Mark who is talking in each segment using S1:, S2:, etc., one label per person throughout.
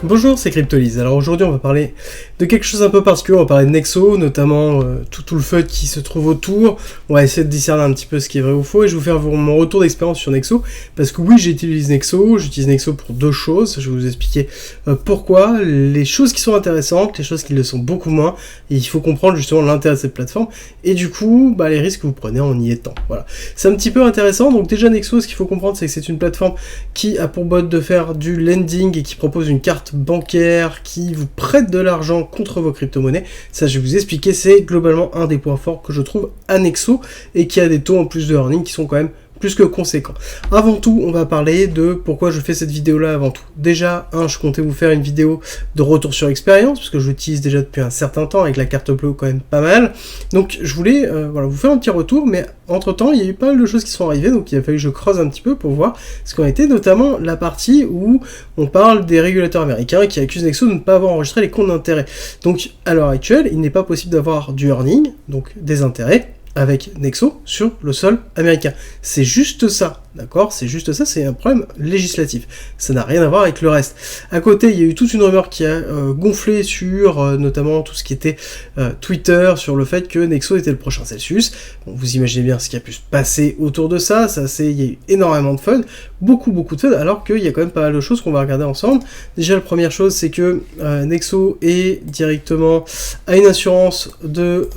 S1: Bonjour, c'est Cryptolyse. Alors aujourd'hui on va parler de quelque chose un peu particulier, on va parler de Nexo, notamment tout le FUD qui se trouve autour. On va essayer de discerner un petit peu ce qui est vrai ou faux et je vais vous faire mon retour d'expérience sur Nexo, parce que oui, j'utilise Nexo pour deux choses. Je vais vous expliquer pourquoi, les choses qui sont intéressantes, les choses qui le sont beaucoup moins, et il faut comprendre justement l'intérêt de cette plateforme et du coup les risques que vous prenez en y étant. Voilà, c'est un petit peu intéressant. Donc déjà Nexo, ce qu'il faut comprendre, c'est que c'est une plateforme qui a pour but de faire du lending et qui propose une carte bancaire qui vous prête de l'argent contre vos crypto-monnaies. Ça, je vais vous expliquer, c'est globalement un des points forts que je trouve à Nexo et qui a des taux en plus de earning qui sont quand même plus que conséquent. Avant tout, on va parler de pourquoi je fais cette vidéo-là avant tout. Déjà, je comptais vous faire une vidéo de retour sur expérience, parce que je l'utilise déjà depuis un certain temps, avec la carte bleue quand même pas mal. Donc, je voulais vous faire un petit retour, mais entre-temps, il y a eu pas mal de choses qui sont arrivées, donc il a fallu que je creuse un petit peu pour voir ce qu'en était, notamment la partie où on parle des régulateurs américains qui accusent Nexo de ne pas avoir enregistré les comptes d'intérêt. Donc, à l'heure actuelle, il n'est pas possible d'avoir du earning, donc des intérêts, avec Nexo sur le sol américain. C'est juste ça, d'accord? C'est juste ça, c'est un problème législatif. Ça n'a rien à voir avec le reste. À côté, il y a eu toute une rumeur qui a gonflé sur notamment tout ce qui était Twitter, sur le fait que Nexo était le prochain Celsius. Bon, vous imaginez bien ce qui a pu se passer autour de ça. Il y a eu énormément de fun, beaucoup de fun, alors qu'il y a quand même pas mal de choses qu'on va regarder ensemble. Déjà, la première chose, c'est que Nexo est directement à une assurance de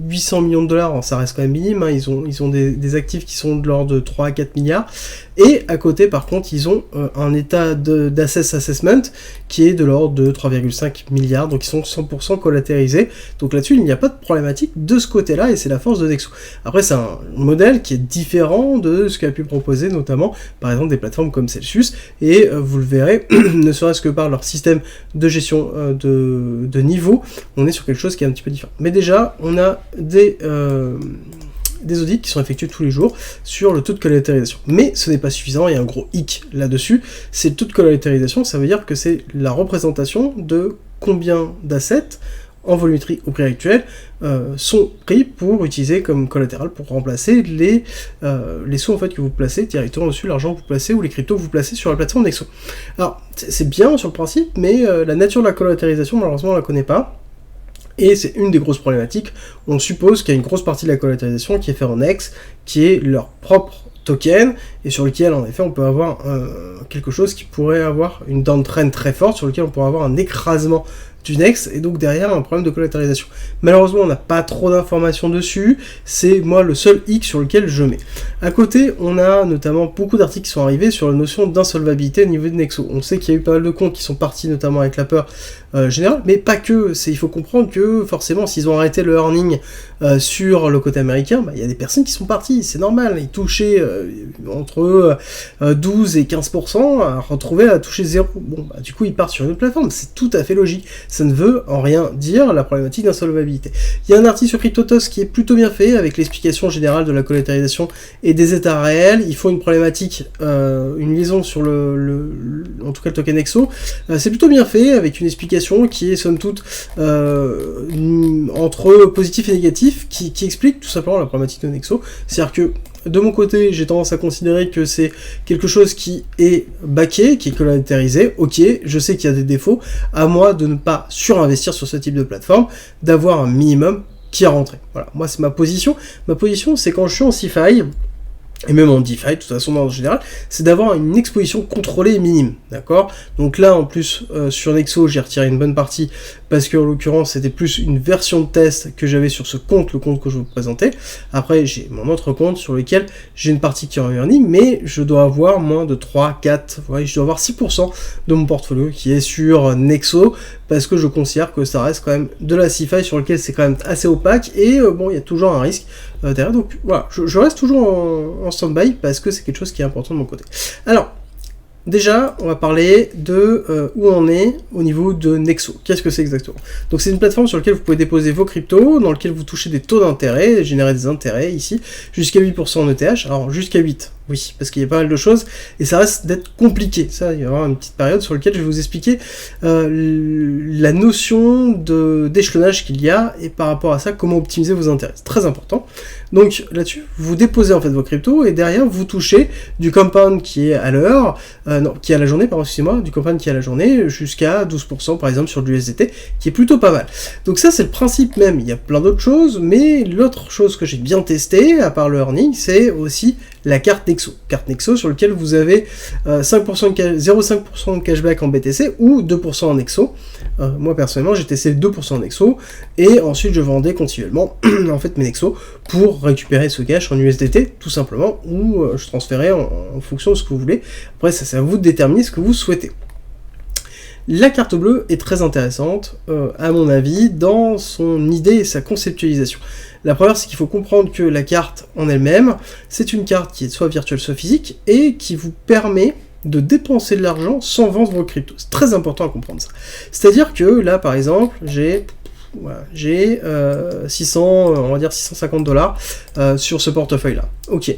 S1: 800 millions de dollars. Alors, ça reste quand même minime, hein. Ils ont des actifs qui sont de l'ordre de 3 à 4 milliards, et à côté par contre ils ont un état d'assessment qui est de l'ordre de 3,5 milliards, donc ils sont 100% collatéralisés, donc là-dessus il n'y a pas de problématique de ce côté-là, et c'est la force de Nexo. Après c'est un modèle qui est différent de ce qu'a pu proposer notamment par exemple des plateformes comme Celsius, et vous le verrez, ne serait-ce que par leur système de gestion de niveau, on est sur quelque chose qui est un petit peu différent. Mais déjà on a des audits qui sont effectués tous les jours sur le taux de collatéralisation. Mais ce n'est pas suffisant, il y a un gros hic là-dessus, c'est le taux de collatéralisation, ça veut dire que c'est la représentation de combien d'assets en volumétrie au prix actuel sont pris pour utiliser comme collatéral pour remplacer les sous en fait que vous placez directement dessus, l'argent que vous placez ou les cryptos que vous placez sur la plateforme Nexo. Alors c'est bien sur le principe, mais la nature de la collatéralisation malheureusement on la connaît pas. Et c'est une des grosses problématiques. On suppose qu'il y a une grosse partie de la collatéralisation qui est faite en X, qui est leur propre token, et sur lequel en effet on peut avoir quelque chose qui pourrait avoir une downtrend très forte, sur lequel on pourrait avoir un écrasement du Nex, et donc derrière un problème de collatéralisation. Malheureusement on n'a pas trop d'informations dessus, c'est moi le seul X sur lequel je mets. À côté on a notamment beaucoup d'articles qui sont arrivés sur la notion d'insolvabilité au niveau de Nexo. On sait qu'il y a eu pas mal de comptes qui sont partis notamment avec la peur générale, mais pas que. Il faut comprendre que forcément s'ils ont arrêté le earning sur le côté américain, il y a des personnes qui sont parties, c'est normal, ils touchaient entre 12 et 15%, à retrouver à toucher 0. Bon, du coup ils partent sur une autre plateforme, c'est tout à fait logique. Ça ne veut en rien dire la problématique d'insolvabilité. Il y a un article sur CryptoToast qui est plutôt bien fait, avec l'explication générale de la collatéralisation et des états réels. Ils font une problématique, une liaison sur en tout cas le token Nexo. C'est plutôt bien fait, avec une explication qui est somme toute entre positif et négatif, qui explique tout simplement la problématique de Nexo. C'est-à-dire que de mon côté, j'ai tendance à considérer que c'est quelque chose qui est backé, qui est collatérisé. Ok, je sais qu'il y a des défauts. À moi de ne pas surinvestir sur ce type de plateforme, d'avoir un minimum qui est rentré. Voilà, moi c'est ma position. Ma position, c'est quand je suis en CeFi, et même en DeFi, de toute façon en général, c'est d'avoir une exposition contrôlée minime, d'accord? Donc là, en plus, sur Nexo, j'ai retiré une bonne partie, parce qu'en l'occurrence, c'était plus une version de test que j'avais sur ce compte, le compte que je vous présentais. Après, j'ai mon autre compte sur lequel j'ai une partie qui est en earning, mais je dois avoir moins de 3, 4, je dois avoir 6% de mon portfolio qui est sur Nexo, parce que je considère que ça reste quand même de la CeFi sur lequel c'est quand même assez opaque, et bon, il y a toujours un risque derrière, donc voilà, je reste toujours en stand-by, parce que c'est quelque chose qui est important de mon côté. Alors, déjà, on va parler de où on est au niveau de Nexo. Qu'est-ce que c'est exactement? Donc c'est une plateforme sur laquelle vous pouvez déposer vos cryptos, dans laquelle vous touchez des taux d'intérêt, générer des intérêts ici, jusqu'à 8% en ETH, alors jusqu'à 8%. Oui, parce qu'il y a pas mal de choses, et ça reste d'être compliqué. Ça, il va y avoir une petite période sur laquelle je vais vous expliquer la notion d'échelonnage qu'il y a, et par rapport à ça, comment optimiser vos intérêts. C'est très important. Donc là-dessus, vous déposez en fait vos cryptos, et derrière, vous touchez du compound qui est à l'heure, non, qui à la journée, pardon, excusez-moi, du campagne qui à la journée, jusqu'à 12% par exemple sur du USDT, qui est plutôt pas mal. Donc ça c'est le principe même, il y a plein d'autres choses, mais l'autre chose que j'ai bien testé, à part le earning, c'est aussi la carte Nexo. Carte Nexo sur laquelle vous avez 0,5% de cashback en BTC ou 2% en Nexo. Moi personnellement j'ai testé 2% en Nexo, et ensuite je vendais continuellement en fait mes Nexo pour récupérer ce cash en USDT tout simplement, ou je transférais en fonction de ce que vous voulez. Après ça c'est à vous de déterminer ce que vous souhaitez. La carte bleue est très intéressante, à mon avis, dans son idée et sa conceptualisation. La première, c'est qu'il faut comprendre que la carte en elle-même, c'est une carte qui est soit virtuelle, soit physique, et qui vous permet de dépenser de l'argent sans vendre vos cryptos. C'est très important à comprendre ça. C'est-à-dire que là, par exemple, j'ai 600, on va dire 650 $ sur ce portefeuille-là. Ok.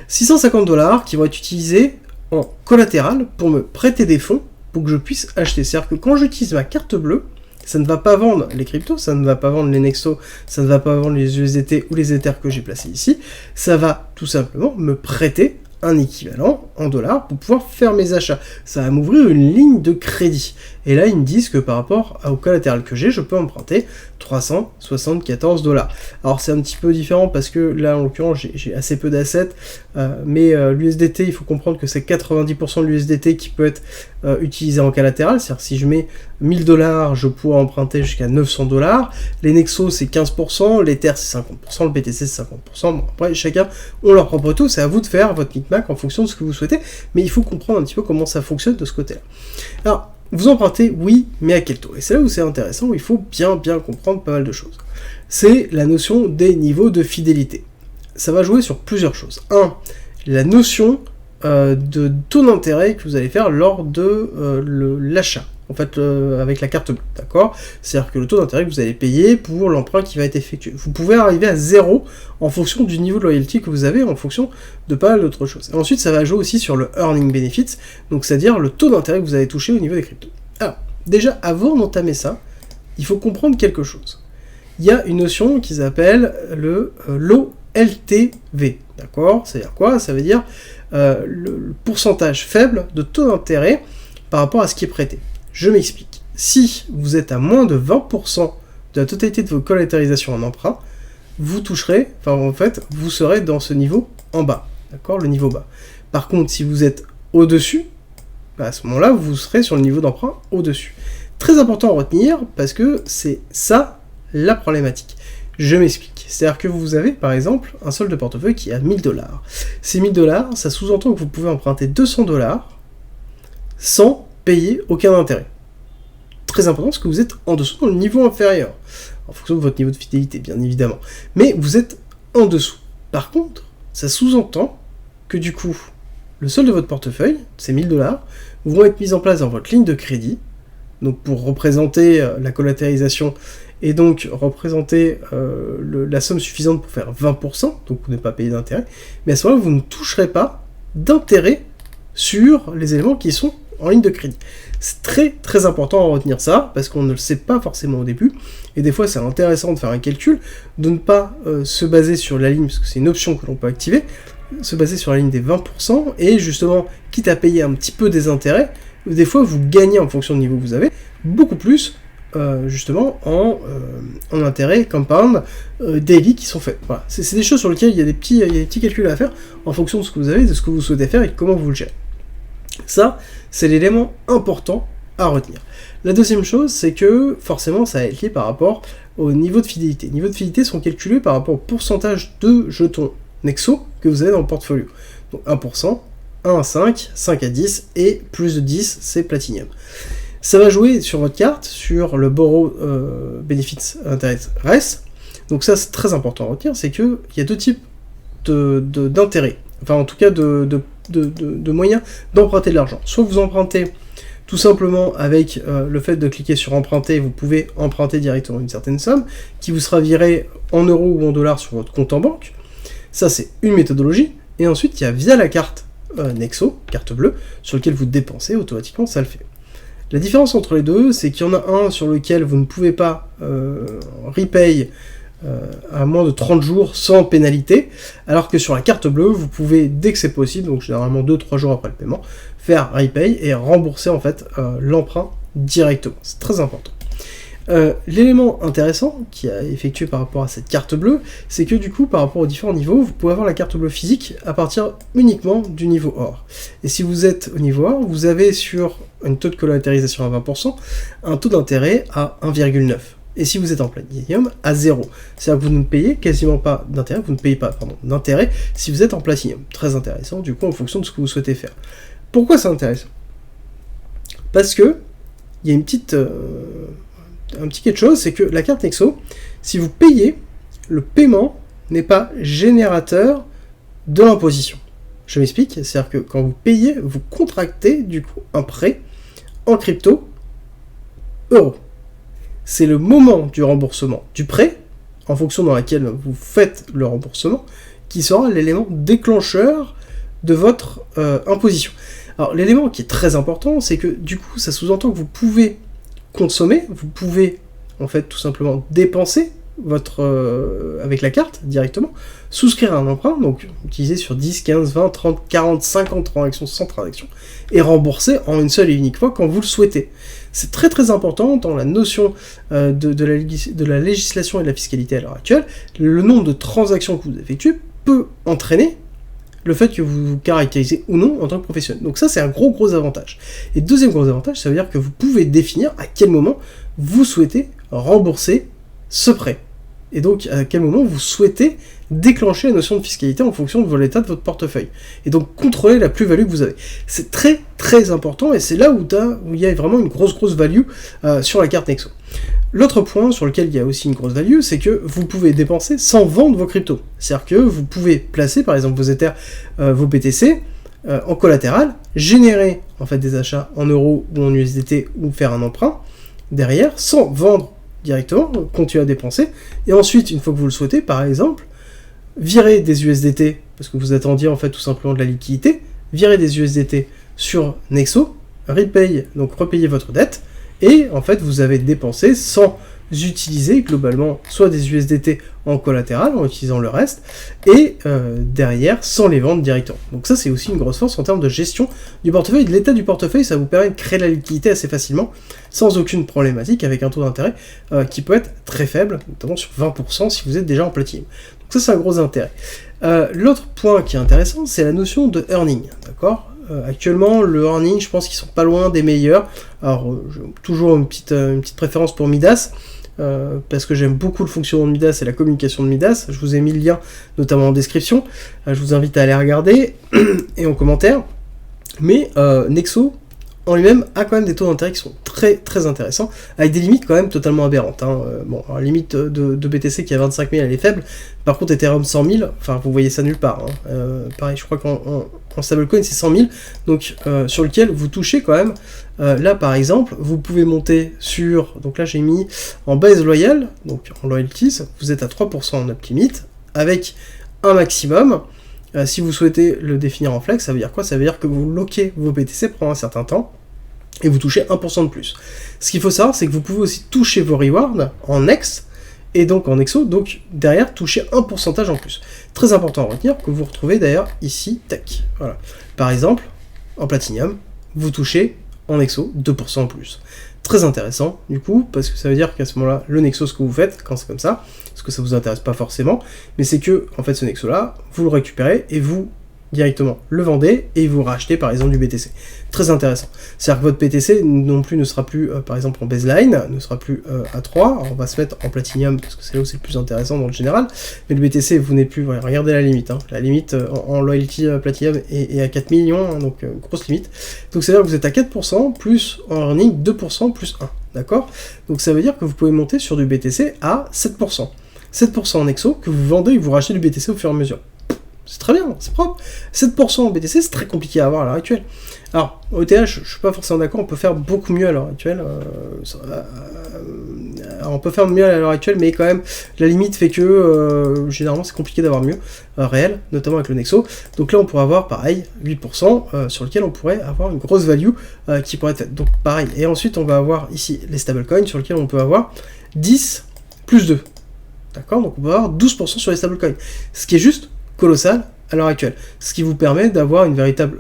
S1: 650 $ qui vont être utilisés en collatéral pour me prêter des fonds pour que je puisse acheter. C'est-à-dire que quand j'utilise ma carte bleue, ça ne va pas vendre les cryptos, ça ne va pas vendre les Nexo, ça ne va pas vendre les USDT ou les Ethers que j'ai placés ici, ça va tout simplement me prêter un équivalent en dollars pour pouvoir faire mes achats. Ça va m'ouvrir une ligne de crédit. Et là, ils me disent que par rapport au collatéral que j'ai, je peux emprunter 374 $. Alors c'est un petit peu différent parce que là, en l'occurrence, j'ai assez peu d'assets, mais l'USDT, il faut comprendre que c'est 90% de l'USDT qui peut être utilisé en collatéral. C'est-à-dire si je mets 1000 $, je pourrais emprunter jusqu'à 900 $. Les Nexo, c'est 15%, l'Ether, c'est 50%, le BTC, c'est 50%. Bon, après, chacun ont leur propre taux. C'est à vous de faire votre micmac en fonction de ce que vous souhaitez, mais il faut comprendre un petit peu comment ça fonctionne de ce côté-là. Alors, vous empruntez, oui, mais à quel taux? Et c'est là où c'est intéressant, où il faut bien comprendre pas mal de choses. C'est la notion des niveaux de fidélité. Ça va jouer sur plusieurs choses. 1. La notion de taux d'intérêt que vous allez faire lors de l'achat, en fait, avec la carte bleue, d'accord? C'est-à-dire que le taux d'intérêt que vous allez payer pour l'emprunt qui va être effectué. Vous pouvez arriver à 0 en fonction du niveau de loyalty que vous avez, en fonction de pas mal d'autres choses. Et ensuite, ça va jouer aussi sur le earning benefits, donc c'est-à-dire le taux d'intérêt que vous allez toucher au niveau des cryptos. Alors, déjà, avant d'entamer ça, il faut comprendre quelque chose. Il y a une notion qui s'appelle le l'OLTV, d'accord? C'est-à-dire quoi? Ça veut dire le pourcentage faible de taux d'intérêt par rapport à ce qui est prêté. Je m'explique. Si vous êtes à moins de 20% de la totalité de vos collatéralisations en emprunt, vous toucherez, enfin en fait, vous serez dans ce niveau en bas, d'accord, le niveau bas. Par contre, si vous êtes au-dessus, bah à ce moment-là, vous serez sur le niveau d'emprunt au-dessus. Très important à retenir, parce que c'est ça la problématique. Je m'explique. C'est-à-dire que vous avez, par exemple, un solde de portefeuille qui est à 1000 $. Ces 1000 $, ça sous-entend que vous pouvez emprunter 200 $ sans payer aucun intérêt. Très important, parce que vous êtes en dessous dans le niveau inférieur, en fonction de votre niveau de fidélité, bien évidemment. Mais vous êtes en dessous. Par contre, ça sous-entend que du coup, le solde de votre portefeuille, ces 1000 $, vont être mis en place dans votre ligne de crédit, donc pour représenter la collatéralisation, et donc représenter la somme suffisante pour faire 20%, donc vous ne pas payer d'intérêt, mais à ce moment-là, vous ne toucherez pas d'intérêt sur les éléments qui sont en ligne de crédit. C'est très important à retenir ça, parce qu'on ne le sait pas forcément au début, et des fois c'est intéressant de faire un calcul, de ne pas se baser sur la ligne, parce que c'est une option que l'on peut activer, se baser sur la ligne des 20%, et justement, quitte à payer un petit peu des intérêts, des fois vous gagnez en fonction du niveau que vous avez, beaucoup plus, justement, en intérêts compound daily qui sont faits. Voilà. C'est des choses sur lesquelles il y a des petits calculs à faire, en fonction de ce que vous avez, de ce que vous souhaitez faire, et comment vous le gérez. Ça, c'est l'élément important à retenir. La deuxième chose, c'est que forcément, ça va être lié par rapport au niveau de fidélité. Les niveaux de fidélité sont calculés par rapport au pourcentage de jetons Nexo que vous avez dans le portfolio. Donc 1%, 1 à 5, 5 à 10, et plus de 10, c'est Platinum. Ça va jouer sur votre carte, sur le Borrow Benefits Interest. Donc ça, c'est très important à retenir, c'est qu'il y a deux types d'intérêts. Enfin, en tout cas, de moyens d'emprunter de l'argent. Soit vous empruntez tout simplement avec le fait de cliquer sur emprunter, vous pouvez emprunter directement une certaine somme qui vous sera virée en euros ou en dollars sur votre compte en banque. Ça, c'est une méthodologie. Et ensuite, il y a via la carte Nexo, carte bleue, sur laquelle vous dépensez automatiquement, ça le fait. La différence entre les deux, c'est qu'il y en a un sur lequel vous ne pouvez pas repay à moins de 30 jours sans pénalité, alors que sur la carte bleue, vous pouvez, dès que c'est possible, donc généralement 2-3 jours après le paiement, faire repay et rembourser en fait l'emprunt directement. C'est très important. L'élément intéressant qui a effectué par rapport à cette carte bleue, c'est que du coup, par rapport aux différents niveaux, vous pouvez avoir la carte bleue physique à partir uniquement du niveau or. Et si vous êtes au niveau or, vous avez sur un taux de collatéralisation à 20%, un taux d'intérêt à 1,9. Et si vous êtes en platinium, à 0. C'est-à-dire que vous ne payez quasiment pas d'intérêt, vous ne payez pas d'intérêt si vous êtes en platinium. Très intéressant, du coup, en fonction de ce que vous souhaitez faire. Pourquoi c'est intéressant? Parce que il y a un petit quelque chose, c'est que la carte Nexo, si vous payez, le paiement n'est pas générateur de l'imposition. Je m'explique, c'est-à-dire que quand vous payez, vous contractez du coup un prêt en crypto euro. C'est le moment du remboursement du prêt, en fonction dans laquelle vous faites le remboursement, qui sera l'élément déclencheur de votre imposition. Alors l'élément qui est très important, c'est que du coup ça sous-entend que vous pouvez consommer, vous pouvez en fait tout simplement dépenser avec la carte directement, souscrire un emprunt, donc utiliser sur 10, 15, 20, 30, 40, 50 transactions sans transaction, et rembourser en une seule et unique fois quand vous le souhaitez. C'est très très important dans la notion de la législation et de la fiscalité à l'heure actuelle. Le nombre de transactions que vous effectuez peut entraîner le fait que vous vous caractérisez ou non en tant que professionnel. Donc ça, c'est un gros avantage. Et deuxième gros avantage, ça veut dire que vous pouvez définir à quel moment vous souhaitez rembourser ce prêt. Et donc, à quel moment vous souhaitez déclencher la notion de fiscalité en fonction de l'état de votre portefeuille. Et donc, contrôler la plus-value que vous avez. C'est très important, et c'est là où il y a vraiment une grosse value sur la carte Nexo. L'autre point sur lequel il y a aussi une grosse value, c'est que vous pouvez dépenser sans vendre vos cryptos. C'est-à-dire que vous pouvez placer, par exemple, vos Ethers, vos BTC, en collatéral, générer en fait des achats en euros ou en USDT ou faire un emprunt derrière, sans vendre directement, continuer à dépenser, et ensuite, une fois que vous le souhaitez, par exemple, virer des USDT, parce que vous attendiez en fait tout simplement de la liquidité, virer des USDT sur Nexo, repay, donc repayer votre dette, et en fait vous avez dépensé sans utiliser globalement soit des USDT en collatéral en utilisant le reste, et derrière sans les vendre directement. Donc ça c'est aussi une grosse force en termes de gestion du portefeuille, de l'état du portefeuille. Ça vous permet de créer la liquidité assez facilement, sans aucune problématique, avec un taux d'intérêt qui peut être très faible, notamment sur 20% si vous êtes déjà en platine. Donc ça c'est un gros intérêt. L'autre point qui est intéressant, c'est la notion de earning, d'accord ? Actuellement, le earning, je pense qu'ils sont pas loin des meilleurs. Alors, j'ai toujours une petite préférence pour Midas, parce que j'aime beaucoup le fonctionnement de Midas et la communication de Midas. Je vous ai mis le lien, notamment en description. Je vous invite à aller regarder, et en commentaire. Mais Nexo, en lui-même, a quand même des taux d'intérêt qui sont très intéressants, avec des limites quand même totalement aberrantes. Bon, alors, la limite de BTC qui est à 25 000, elle est faible. Par contre, Ethereum 100 000, enfin, vous voyez ça nulle part. Pareil, je crois qu'en stablecoin, c'est 100 000, donc sur lequel vous touchez quand même. Là, par exemple, vous pouvez monter sur... Donc là, j'ai mis en base loyal, donc en loyalties, vous êtes à 3% en up limit, avec un maximum. Si vous souhaitez le définir en flex, ça veut dire quoi? Ça veut dire que vous loquez vos BTC pendant un certain temps, et vous touchez 1% de plus. Ce qu'il faut savoir, c'est que vous pouvez aussi toucher vos rewards en X, et donc en Nexo, donc derrière toucher un pourcentage en plus. Très important à retenir, que vous retrouvez d'ailleurs ici, tac. Voilà. Par exemple, en Platinum, vous touchez en Nexo 2% en plus. Très intéressant, du coup, parce que ça veut dire qu'à ce moment-là, le Nexo, ce que vous faites, quand c'est comme ça, parce que ça vous intéresse pas forcément, mais c'est que, en fait, ce Nexo-là, vous le récupérez et vous directement le vendez et vous rachetez par exemple du BTC. Très intéressant. C'est-à-dire que votre BTC non plus ne sera plus par exemple en baseline, ne sera plus à 3, alors on va se mettre en Platinum parce que c'est là où c'est le plus intéressant dans le général, mais le BTC vous n'êtes plus, regardez la limite, la limite en loyalty Platinum est à 4 millions, donc grosse limite. Donc c'est-à-dire que vous êtes à 4% plus en earning 2% plus 1, d'accord? Donc ça veut dire que vous pouvez monter sur du BTC à 7%. 7% en Nexo que vous vendez et vous rachetez du BTC au fur et à mesure. C'est très bien, c'est propre. 7% en BTC, c'est très compliqué à avoir à l'heure actuelle. Alors, au ETH, je suis pas forcément d'accord, on peut faire beaucoup mieux à l'heure actuelle. On peut faire mieux à l'heure actuelle, mais quand même, la limite fait que, généralement, c'est compliqué d'avoir mieux, réel, notamment avec le Nexo. Donc là, on pourrait avoir, pareil, 8%, sur lequel on pourrait avoir une grosse value qui pourrait être faite. Donc, pareil. Et ensuite, on va avoir ici les stablecoins, sur lesquels on peut avoir 10 plus 2. D'accord? Donc, on peut avoir 12% sur les stablecoins. Ce qui est juste colossal à l'heure actuelle. Ce qui vous permet d'avoir une véritable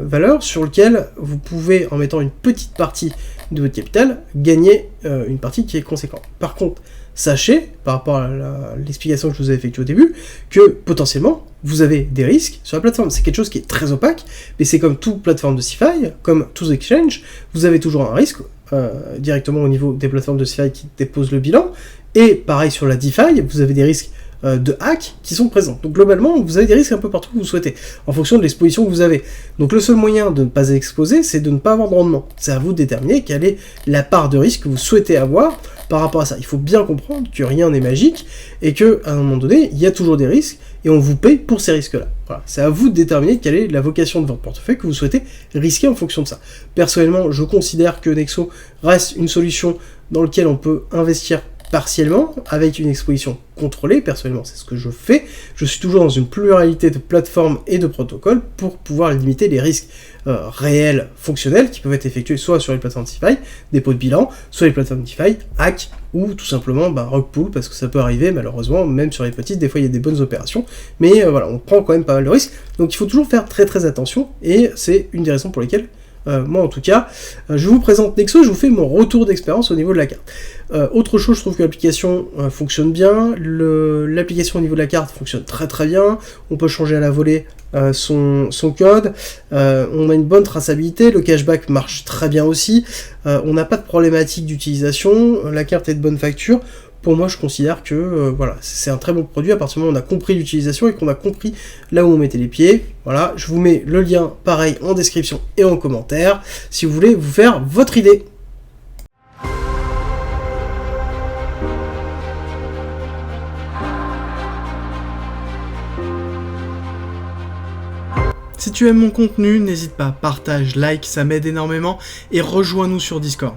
S1: valeur sur laquelle vous pouvez, en mettant une petite partie de votre capital, gagner une partie qui est conséquente. Par contre, sachez, par rapport à l'explication que je vous ai effectuée au début, que potentiellement, vous avez des risques sur la plateforme. C'est quelque chose qui est très opaque, mais c'est comme toute plateforme de CeFi, comme tous exchanges, vous avez toujours un risque directement au niveau des plateformes de CeFi qui déposent le bilan, et pareil sur la DeFi, vous avez des risques de hack qui sont présents. Donc globalement, vous avez des risques un peu partout où vous souhaitez, en fonction de l'exposition que vous avez. Donc le seul moyen de ne pas exposer, c'est de ne pas avoir de rendement. C'est à vous de déterminer quelle est la part de risque que vous souhaitez avoir par rapport à ça. Il faut bien comprendre que rien n'est magique, et qu'à un moment donné, il y a toujours des risques, et on vous paye pour ces risques-là. Voilà. C'est à vous de déterminer quelle est la vocation de votre portefeuille que vous souhaitez risquer en fonction de ça. Personnellement, je considère que Nexo reste une solution dans laquelle on peut investir partiellement, avec une exposition contrôlée. Personnellement, c'est ce que je fais. Je suis toujours dans une pluralité de plateformes et de protocoles pour pouvoir limiter les risques réels, fonctionnels, qui peuvent être effectués soit sur les plateformes DeFi, dépôt de bilan, soit les plateformes DeFi, hack, ou tout simplement rug pull, parce que ça peut arriver malheureusement, même sur les petites, des fois il y a des bonnes opérations, mais voilà, on prend quand même pas mal de risques, donc il faut toujours faire très très attention, et c'est une des raisons pour lesquelles moi en tout cas, je vous présente Nexo, je vous fais mon retour d'expérience au niveau de la carte. Autre chose, je trouve que l'application fonctionne bien, l'application au niveau de la carte fonctionne très très bien, on peut changer à la volée son code, on a une bonne traçabilité, le cashback marche très bien aussi, on n'a pas de problématique d'utilisation, la carte est de bonne facture. Pour moi, je considère que voilà, c'est un très bon produit à partir du moment où on a compris l'utilisation et qu'on a compris là où on mettait les pieds. Voilà, je vous mets le lien pareil en description et en commentaire si vous voulez vous faire votre idée. Si tu aimes mon contenu, n'hésite pas, partage, like, ça m'aide énormément et rejoins-nous sur Discord.